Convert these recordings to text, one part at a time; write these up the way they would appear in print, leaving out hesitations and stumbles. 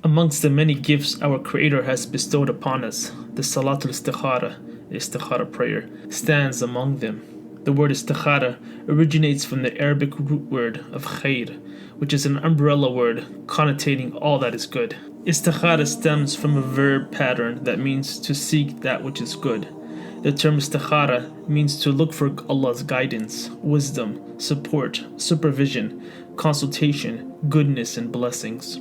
Amongst the many gifts our Creator has bestowed upon us, the Salatul Istikhara, the Istikhara prayer, stands among them. The word Istikhara originates from the Arabic root word of khair, which is an umbrella word connotating all that is good. Istikhara stems from a verb pattern that means to seek that which is good. The term istikhara means to look for Allah's guidance, wisdom, support, supervision, consultation, goodness, and blessings.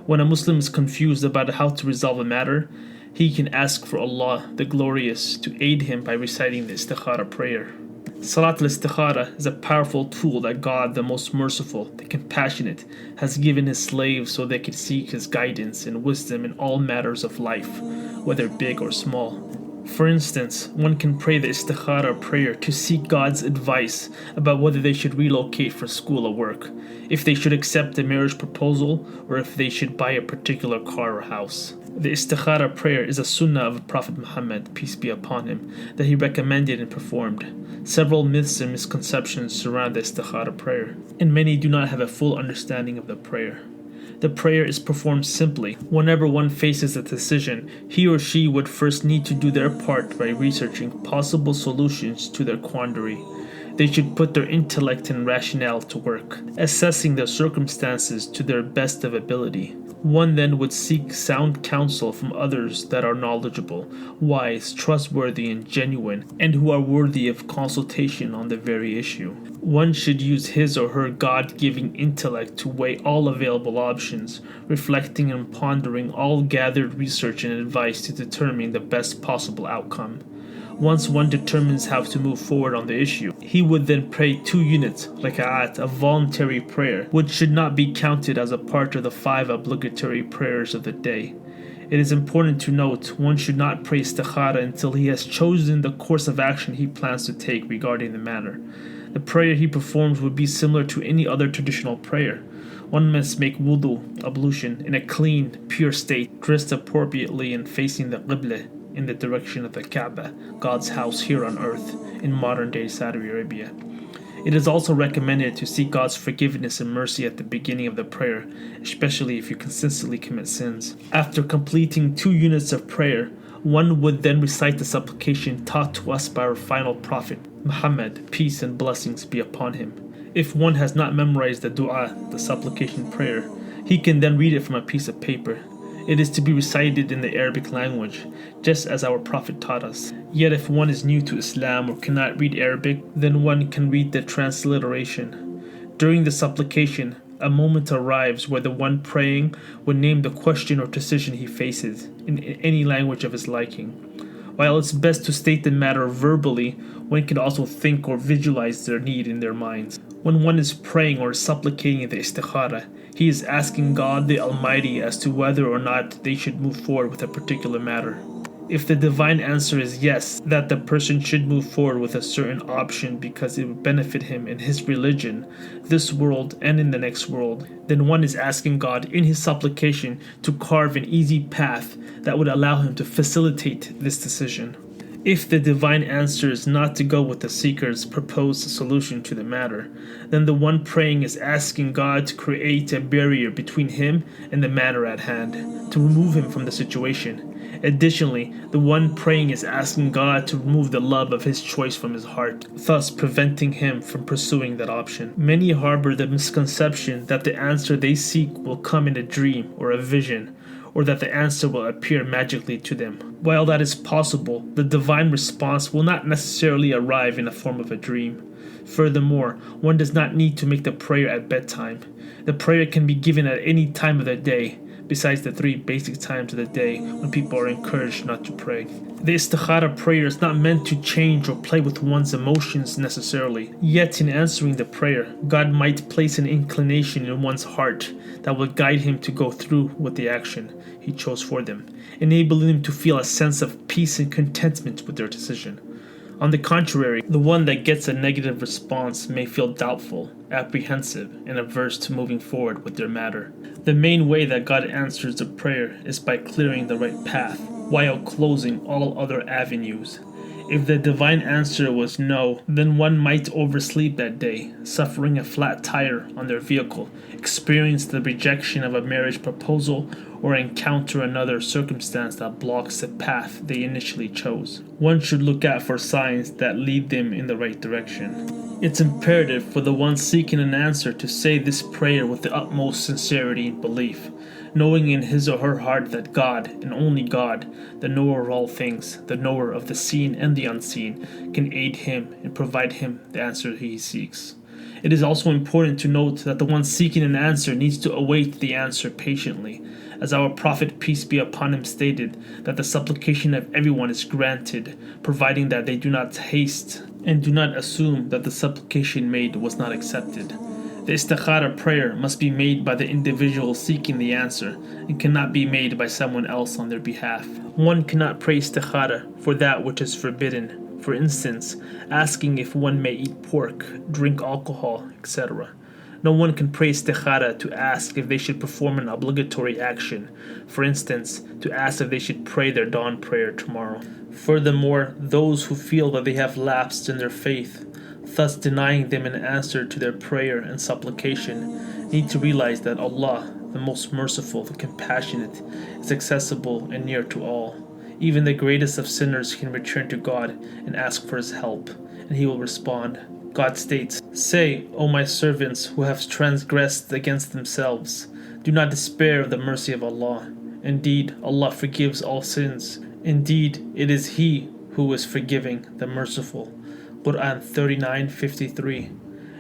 When a Muslim is confused about how to resolve a matter, he can ask for Allah, the Glorious, to aid him by reciting the Istikhara prayer. Salat al-Istikhara is a powerful tool that God, the Most Merciful, the Compassionate, has given His slaves so they can seek His guidance and wisdom in all matters of life, whether big or small. For instance, one can pray the Istikhara prayer to seek God's advice about whether they should relocate for school or work, if they should accept a marriage proposal, or if they should buy a particular car or house. The Istikhara prayer is a sunnah of Prophet Muhammad, peace be upon him, that he recommended and performed. Several myths and misconceptions surround the Istikhara prayer, and many do not have a full understanding of the prayer. The prayer is performed simply. Whenever one faces a decision, he or she would first need to do their part by researching possible solutions to their quandary. They should put their intellect and rationale to work, assessing their circumstances to their best of ability. One then would seek sound counsel from others that are knowledgeable, wise, trustworthy, and genuine, and who are worthy of consultation on the very issue. One should use his or her God-given intellect to weigh all available options, reflecting and pondering all gathered research and advice to determine the best possible outcome. Once one determines how to move forward on the issue, he would then pray 2 units, raka'at, a voluntary prayer, which should not be counted as a part of the 5 obligatory prayers of the day. It is important to note one should not pray istikhara until he has chosen the course of action he plans to take regarding the matter. The prayer he performs would be similar to any other traditional prayer. One must make wudu, ablution, in a clean, pure state, dressed appropriately and facing the qibla, in the direction of the Kaaba, God's house here on earth, in modern-day Saudi Arabia. It is also recommended to seek God's forgiveness and mercy at the beginning of the prayer, especially if you consistently commit sins. After completing 2 units of prayer, one would then recite the supplication taught to us by our final prophet, Muhammad, peace and blessings be upon him. If one has not memorized the dua, the supplication prayer, he can then read it from a piece of paper. It is to be recited in the Arabic language, just as our Prophet taught us. Yet if one is new to Islam or cannot read Arabic, then one can read the transliteration. During the supplication, a moment arrives where the one praying would name the question or decision he faces, in any language of his liking. While it's best to state the matter verbally, one can also think or visualize their need in their minds. When one is praying or supplicating the istikhara, he is asking God the Almighty as to whether or not they should move forward with a particular matter. If the divine answer is yes, that the person should move forward with a certain option because it would benefit him in his religion, this world and in the next world, then one is asking God in his supplication to carve an easy path that would allow him to facilitate this decision. If the divine answer is not to go with the seeker's proposed solution to the matter, then the one praying is asking God to create a barrier between him and the matter at hand, to remove him from the situation. Additionally, the one praying is asking God to remove the love of his choice from his heart, thus preventing him from pursuing that option. Many harbor the misconception that the answer they seek will come in a dream or a vision, or that the answer will appear magically to them. While that is possible, the divine response will not necessarily arrive in the form of a dream. Furthermore, one does not need to make the prayer at bedtime. The prayer can be given at any time of the day, besides the 3 basic times of the day when people are encouraged not to pray. The istikhara prayer is not meant to change or play with one's emotions necessarily. Yet in answering the prayer, God might place an inclination in one's heart that will guide him to go through with the action he chose for them, enabling them to feel a sense of peace and contentment with their decision. On the contrary, the one that gets a negative response may feel doubtful, apprehensive, and averse to moving forward with their matter. The main way that God answers the prayer is by clearing the right path, while closing all other avenues. If the divine answer was no, then one might oversleep that day, suffering a flat tire on their vehicle, experience the rejection of a marriage proposal, or encounter another circumstance that blocks the path they initially chose. One should look out for signs that lead them in the right direction. It's imperative for the one seeking an answer to say this prayer with the utmost sincerity and belief, knowing in his or her heart that God, and only God, the knower of all things, the knower of the seen and the unseen, can aid him and provide him the answer he seeks. It is also important to note that the one seeking an answer needs to await the answer patiently, as our Prophet, peace be upon him, stated that the supplication of everyone is granted, providing that they do not haste and do not assume that the supplication made was not accepted. The Istikhara prayer must be made by the individual seeking the answer and cannot be made by someone else on their behalf. One cannot pray Istikhara for that which is forbidden, for instance, asking if one may eat pork, drink alcohol, etc. No one can pray Istikhara to ask if they should perform an obligatory action, for instance, to ask if they should pray their dawn prayer tomorrow. Furthermore, those who feel that they have lapsed in their faith, thus denying them an answer to their prayer and supplication, need to realize that Allah, the most merciful, the compassionate, is accessible and near to all. Even the greatest of sinners can return to God and ask for his help, and he will respond. God states, "Say, O my servants who have transgressed against themselves, do not despair of the mercy of Allah. Indeed, Allah forgives all sins. Indeed, it is He who is forgiving, the merciful." Quran 39:53.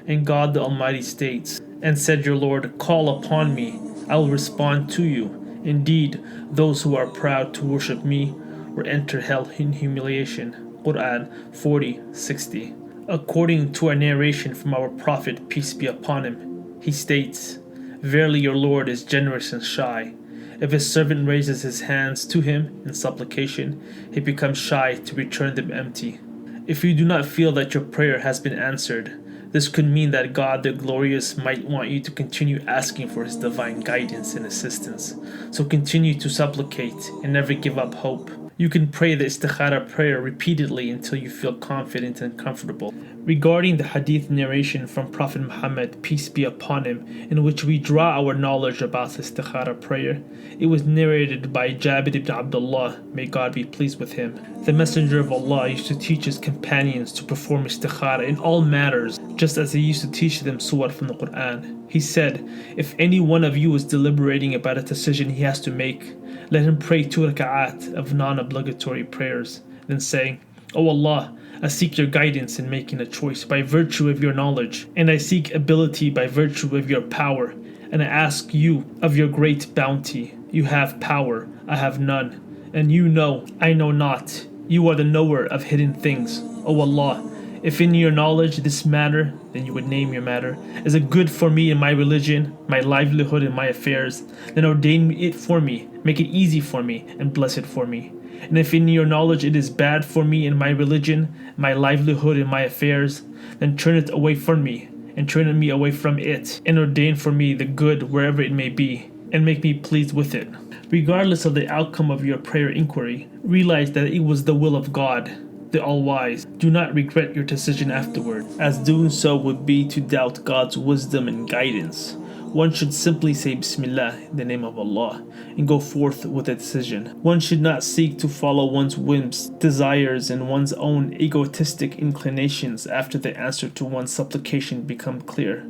And God the Almighty states, "And said your Lord, call upon me, I will respond to you. Indeed, those who are proud to worship me will enter hell in humiliation." Quran 40:60. According to a narration from our Prophet, peace be upon him, he states, "Verily your Lord is generous and shy. If his servant raises his hands to him in supplication, he becomes shy to return them empty." If you do not feel that your prayer has been answered, this could mean that God the Glorious might want you to continue asking for his divine guidance and assistance. So continue to supplicate and never give up hope. You can pray the Istikhara prayer repeatedly until you feel confident and comfortable. Regarding the hadith narration from Prophet Muhammad, peace be upon him, in which we draw our knowledge about the Istikhara prayer, it was narrated by Jabir ibn Abdullah, may God be pleased with him. The Messenger of Allah used to teach his companions to perform Istikhara in all matters, just as he used to teach them surah from the Quran. He said, "If any one of you is deliberating about a decision he has to make, let him pray 2 raka'at of non-obligatory prayers, then say, O Allah, I seek your guidance in making a choice by virtue of your knowledge, and I seek ability by virtue of your power, and I ask you of your great bounty. You have power, I have none, and you know, I know not. You are the knower of hidden things. O Allah, if in your knowledge this matter," then you would name your matter, "is it good for me in my religion, my livelihood and my affairs, then ordain it for me, make it easy for me, and bless it for me. And if in your knowledge it is bad for me in my religion, my livelihood and my affairs, then turn it away from me, and turn me away from it, and ordain for me the good wherever it may be, and make me pleased with it." Regardless of the outcome of your prayer inquiry, realize that it was the will of God, the All-Wise. Do not regret your decision afterward, as doing so would be to doubt God's wisdom and guidance. One should simply say Bismillah, in the name of Allah, and go forth with a decision. One should not seek to follow one's whims, desires, and one's own egotistic inclinations after the answer to one's supplication become clear.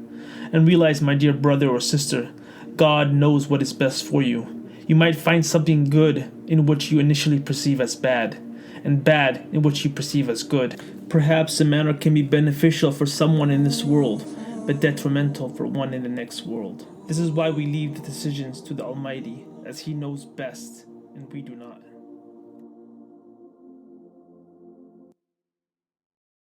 And realize, my dear brother or sister, God knows what is best for you. You might find something good in which you initially perceive as bad, and bad in which you perceive as good. Perhaps a matter can be beneficial for someone in this world, but detrimental for one in the next world. This is why we leave the decisions to the Almighty, as He knows best, and we do not.